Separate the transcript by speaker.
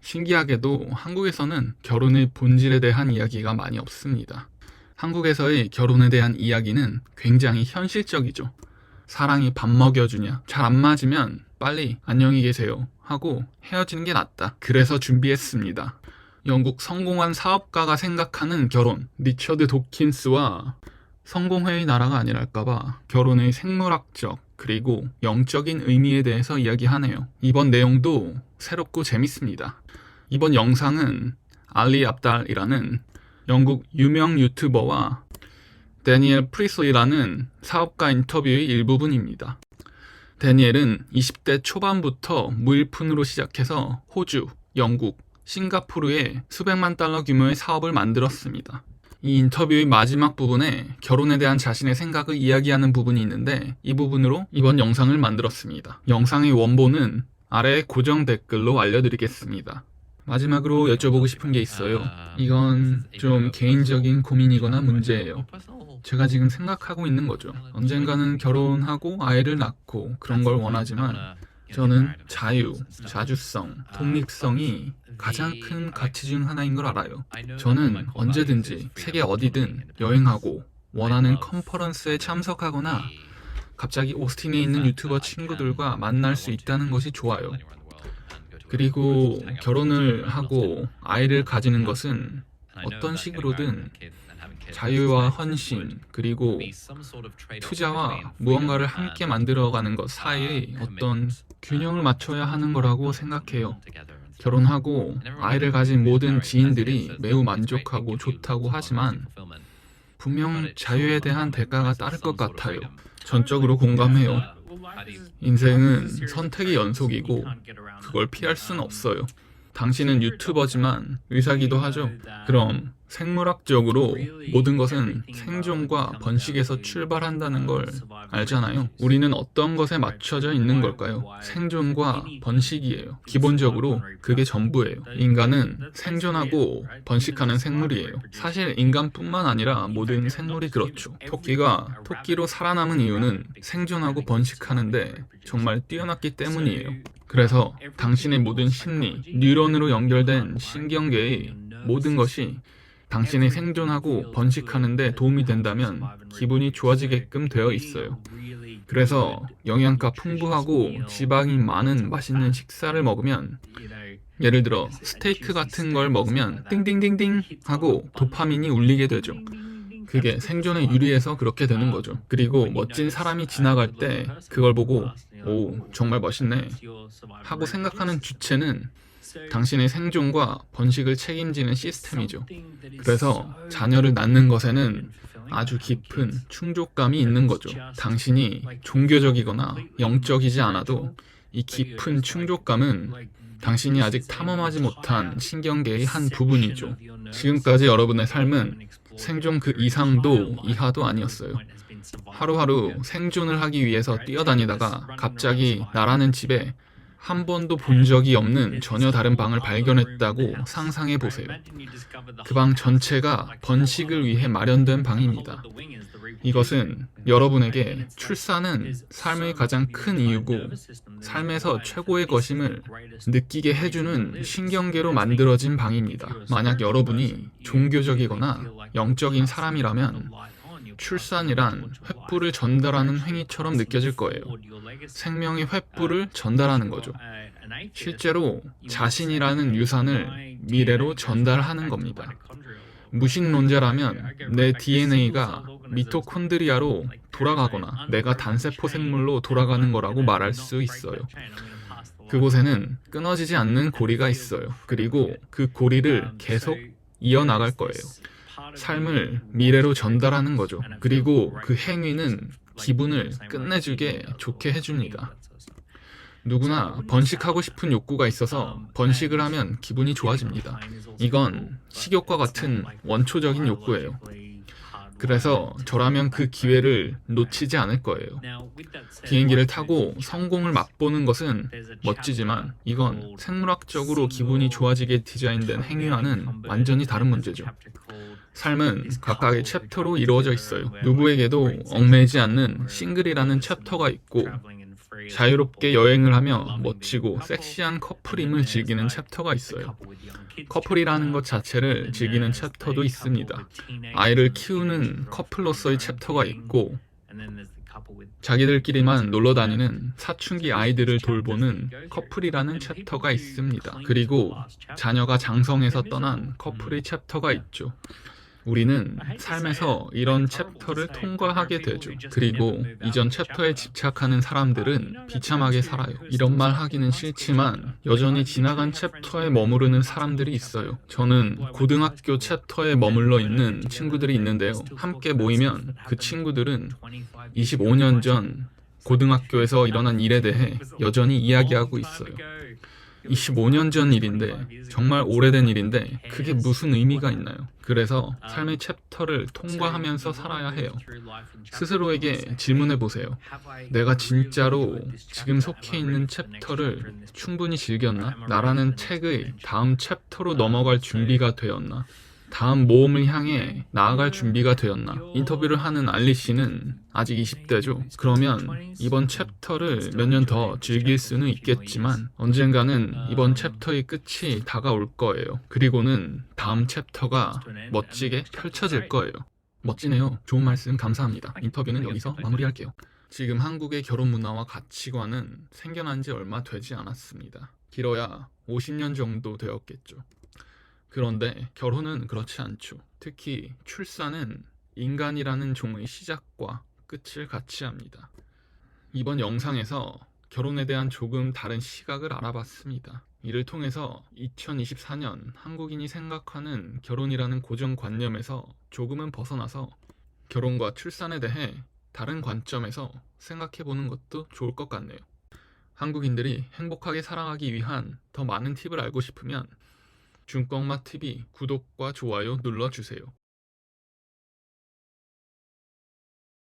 Speaker 1: 신기하게도 한국에서는 결혼의 본질에 대한 이야기가 많이 없습니다. 한국에서의 결혼에 대한 이야기는 굉장히 현실적이죠. 사랑이 밥 먹여주냐, 잘 안 맞으면 빨리 안녕히 계세요 하고 헤어지는 게 낫다. 그래서 준비했습니다. 영국 성공한 사업가가 생각하는 결혼, 리처드 도킨스와 성공회의 나라가 아니랄까봐 결혼의 생물학적 그리고 영적인 의미에 대해서 이야기하네요. 이번 내용도 새롭고 재밌습니다. 이번 영상은 알리 압달이라는 영국 유명 유튜버와 데니엘 프리슬리라는 사업가 인터뷰의 일부분입니다. 데니엘은 20대 초반부터 무일푼으로 시작해서 호주, 영국, 싱가포르에 수백만 달러 규모의 사업을 만들었습니다. 이 인터뷰의 마지막 부분에 결혼에 대한 자신의 생각을 이야기하는 부분이 있는데 이 부분으로 이번 영상을 만들었습니다. 영상의 원본은 아래 고정 댓글로 알려드리겠습니다. 마지막으로 여쭤보고 싶은 게 있어요. 이건 좀 개인적인 고민이거나 문제예요. 제가 지금 생각하고 있는 거죠. 언젠가는 결혼하고 아이를 낳고 그런 걸 원하지만 저는 자유, 자주성, 독립성이 가장 큰 가치 중 하나인 걸 알아요. 저는 언제든지 세계 어디든 여행하고 원하는 컨퍼런스에 참석하거나 갑자기 오스틴에 있는 유튜버 친구들과 만날 수 있다는 것이 좋아요. 그리고 결혼을 하고 아이를 가지는 것은 어떤 식으로든 자유와 헌신 그리고 투자와 무언가를 함께 만들어가는 것 사이의 어떤 균형을 맞춰야 하는 거라고 생각해요. 결혼하고 아이를 가진 모든 지인들이 매우 만족하고 좋다고 하지만 분명 자유에 대한 대가가 따를 것 같아요. 전적으로 공감해요. 인생은 선택의 연속이고 그걸 피할 수는 없어요. 당신은 유튜버지만 의사기도 하죠. 그럼 생물학적으로 모든 것은 생존과 번식에서 출발한다는 걸 알잖아요. 우리는 어떤 것에 맞춰져 있는 걸까요? 생존과 번식이에요. 기본적으로 그게 전부예요. 인간은 생존하고 번식하는 생물이에요. 사실 인간뿐만 아니라 모든 생물이 그렇죠. 토끼가 토끼로 살아남은 이유는 생존하고 번식하는데 정말 뛰어났기 때문이에요. 그래서 당신의 모든 심리, 뉴런으로 연결된 신경계의 모든 것이 당신의 생존하고 번식하는 데 도움이 된다면 기분이 좋아지게끔 되어 있어요. 그래서 영양가 풍부하고 지방이 많은 맛있는 식사를 먹으면 예를 들어 스테이크 같은 걸 먹으면 띵띵띵띵 하고 도파민이 울리게 되죠. 그게 생존에 유리해서 그렇게 되는 거죠. 그리고 멋진 사람이 지나갈 때 그걸 보고 오, 정말 멋있네 하고 생각하는 주체는 당신의 생존과 번식을 책임지는 시스템이죠. 그래서 자녀를 낳는 것에는 아주 깊은 충족감이 있는 거죠. 당신이 종교적이거나 영적이지 않아도 이 깊은 충족감은 당신이 아직 탐험하지 못한 신경계의 한 부분이죠. 지금까지 여러분의 삶은 생존 그 이상도 이하도 아니었어요. 하루하루 생존을 하기 위해서 뛰어다니다가 갑자기 나라는 집에 한 번도 본 적이 없는 전혀 다른 방을 발견했다고 상상해 보세요. 그 방 전체가 번식을 위해 마련된 방입니다. 이것은 여러분에게 출산은 삶의 가장 큰 이유고 삶에서 최고의 것임을 느끼게 해주는 신경계로 만들어진 방입니다. 만약 여러분이 종교적이거나 영적인 사람이라면 출산이란 횃불을 전달하는 행위처럼 느껴질 거예요. 생명의 횃불을 전달하는 거죠. 실제로 자신이라는 유산을 미래로 전달하는 겁니다. 무신론자라면 내 DNA가 미토콘드리아로 돌아가거나 내가 단세포 생물로 돌아가는 거라고 말할 수 있어요. 그곳에는 끊어지지 않는 고리가 있어요. 그리고 그 고리를 계속 이어나갈 거예요. 삶을 미래로 전달하는 거죠. 그리고 그 행위는 기분을 끝내주게 좋게 해줍니다. 누구나 번식하고 싶은 욕구가 있어서 번식을 하면 기분이 좋아집니다. 이건 식욕과 같은 원초적인 욕구예요. 그래서 저라면 그 기회를 놓치지 않을 거예요. 비행기를 타고 성공을 맛보는 것은 멋지지만 이건 생물학적으로 기분이 좋아지게 디자인된 행위와는 완전히 다른 문제죠. 삶은 각각의 챕터로 이루어져 있어요. 누구에게도 얽매이지 않는 싱글이라는 챕터가 있고 자유롭게 여행을 하며 멋지고 섹시한 커플임을 즐기는 챕터가 있어요. 커플이라는 것 자체를 즐기는 챕터도 있습니다. 아이를 키우는 커플로서의 챕터가 있고, 자기들끼리만 놀러 다니는 사춘기 아이들을 돌보는 커플이라는 챕터가 있습니다. 그리고 자녀가 장성해서 떠난 커플의 챕터가 있죠. 우리는 삶에서 이런 챕터를 통과하게 되죠. 그리고 이전 챕터에 집착하는 사람들은 비참하게 살아요. 이런 말 하기는 싫지만 여전히 지나간 챕터에 머무르는 사람들이 있어요. 저는 고등학교 챕터에 머물러 있는 친구들이 있는데요. 함께 모이면 그 친구들은 25년 전 고등학교에서 일어난 일에 대해 여전히 이야기하고 있어요. 25년 전 일인데, 정말 오래된 일인데 그게 무슨 의미가 있나요? 그래서 삶의 챕터를 통과하면서 살아야 해요. 스스로에게 질문해 보세요. 내가 진짜로 지금 속해 있는 챕터를 충분히 즐겼나? 나라는 책의 다음 챕터로 넘어갈 준비가 되었나? 다음 모험을 향해 나아갈 준비가 되었나? 인터뷰를 하는 알리 씨는 아직 20대죠. 그러면 이번 챕터를 몇 년 더 즐길 수는 있겠지만 언젠가는 이번 챕터의 끝이 다가올 거예요. 그리고는 다음 챕터가 멋지게 펼쳐질 거예요. 멋지네요. 좋은 말씀 감사합니다. 인터뷰는 여기서 마무리할게요. 지금 한국의 결혼 문화와 가치관은 생겨난 지 얼마 되지 않았습니다. 길어야 50년 정도 되었겠죠. 그런데 결혼은 그렇지 않죠. 특히 출산은 인간이라는 종의 시작과 끝을 같이 합니다. 이번 영상에서 결혼에 대한 조금 다른 시각을 알아봤습니다. 이를 통해서 2024년 한국인이 생각하는 결혼이라는 고정관념에서 조금은 벗어나서 결혼과 출산에 대해 다른 관점에서 생각해보는 것도 좋을 것 같네요. 한국인들이 행복하게 살아가기 위한 더 많은 팁을 알고 싶으면 중꺾마TV 구독과 좋아요 눌러주세요.